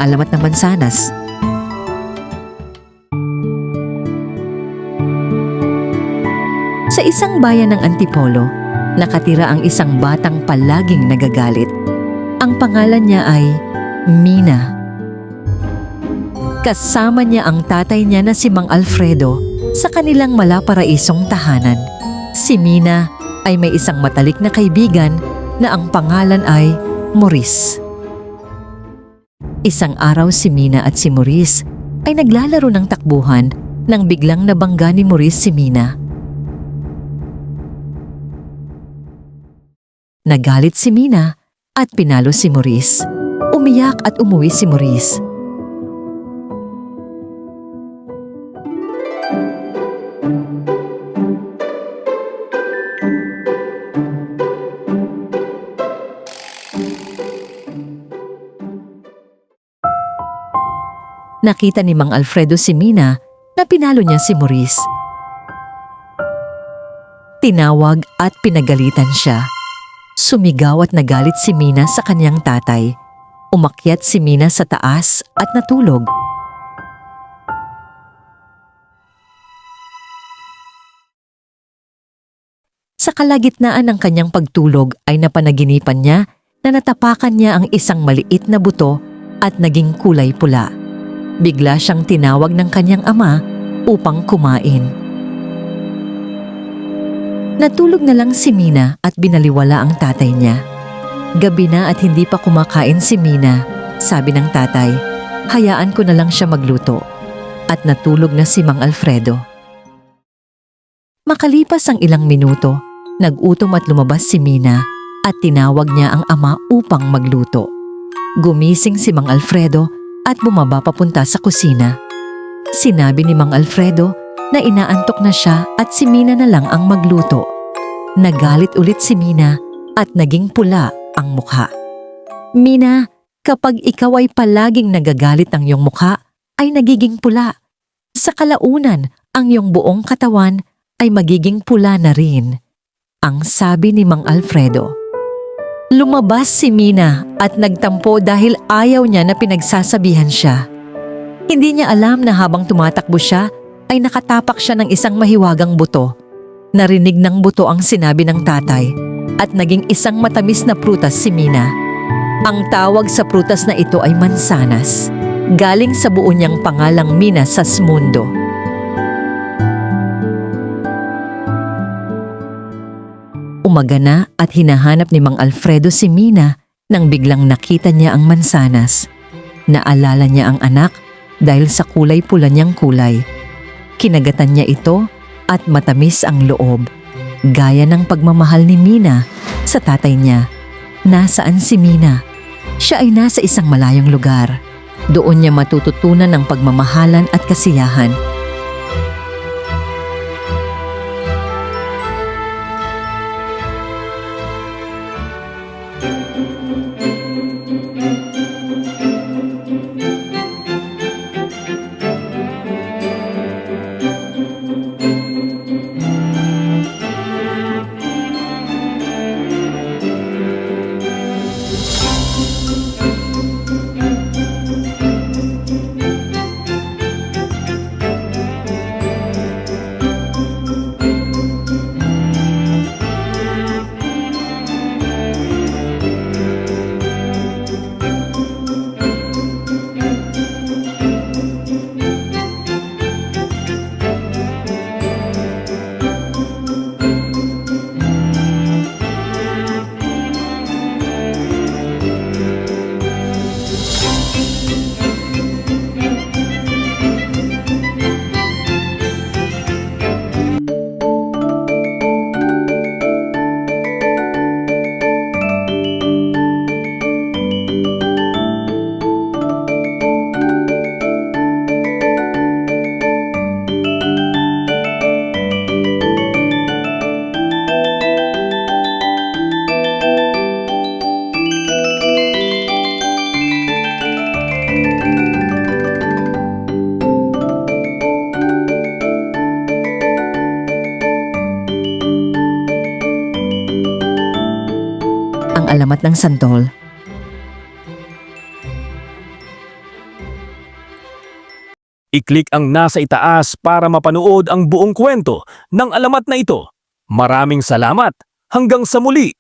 alamat ng mansanas. Sa isang bayan ng Antipolo, nakatira ang isang batang palaging nagagalit. Ang pangalan niya ay Mina. Kasama niya ang tatay niya na si Mang Alfredo sa kanilang malaparaisong tahanan. Si Mina ay may isang matalik na kaibigan na ang pangalan ay Maurice. Isang araw si Mina at si Maurice ay naglalaro ng takbuhan nang biglang nabangga ni Maurice si Mina. Nagalit si Mina at pinalo si Maurice. Umiyak at umuwi si Maurice. Nakita ni Mang Alfredo si Mina na pinalo niya si Maurice. Tinawag at pinagalitan siya. Sumigaw at nagalit si Mina sa kanyang tatay. Umakyat si Mina sa taas at natulog. Sa kalagitnaan ng kanyang pagtulog ay napanaginipan niya na natapakan niya ang isang maliit na buto at naging kulay pula. Bigla siyang tinawag ng kanyang ama upang kumain. Natulog na lang si Mina at binaliwala ang tatay niya. Gabi na at hindi pa kumakain si Mina. Sabi ng tatay, hayaan ko na lang siya magluto. At natulog na si Mang Alfredo. Makalipas ang ilang minuto, nagutom at lumabas si Mina at tinawag niya ang ama upang magluto. Gumising si Mang Alfredo at bumaba papunta sa kusina. Sinabi ni Mang Alfredo na inaantok na siya at si Mina na lang ang magluto. Nagalit ulit si Mina at naging pula ang mukha. Mina, kapag ikaw ay palaging nagagalit ang iyong mukha, ay nagiging pula. Sa kalaunan, ang iyong buong katawan ay magiging pula na rin. Ang sabi ni Mang Alfredo. Lumabas si Mina at nagtampo dahil ayaw niya na pinagsasabihan siya. Hindi niya alam na habang tumatakbo siya ay nakatapak siya ng isang mahiwagang buto. Narinig ng buto ang sinabi ng tatay at naging isang matamis na prutas si Mina. Ang tawag sa prutas na ito ay mansanas. Galing sa buo niyang pangalang Mina sa Smundo. Umaga na at hinahanap ni Mang Alfredo si Mina nang biglang nakita niya ang mansanas. Naalala niya ang anak dahil sa kulay pula niyang kulay. Kinagatan niya ito at matamis ang loob. Gaya ng pagmamahal ni Mina sa tatay niya. Nasaan si Mina? Siya ay nasa isang malayong lugar. Doon niya matututunan ng pagmamahalan at kasiyahan. Ang alamat ng santol. I-click ang nasa itaas para mapanood ang buong kwento ng alamat na ito. Maraming salamat! Hanggang sa muli!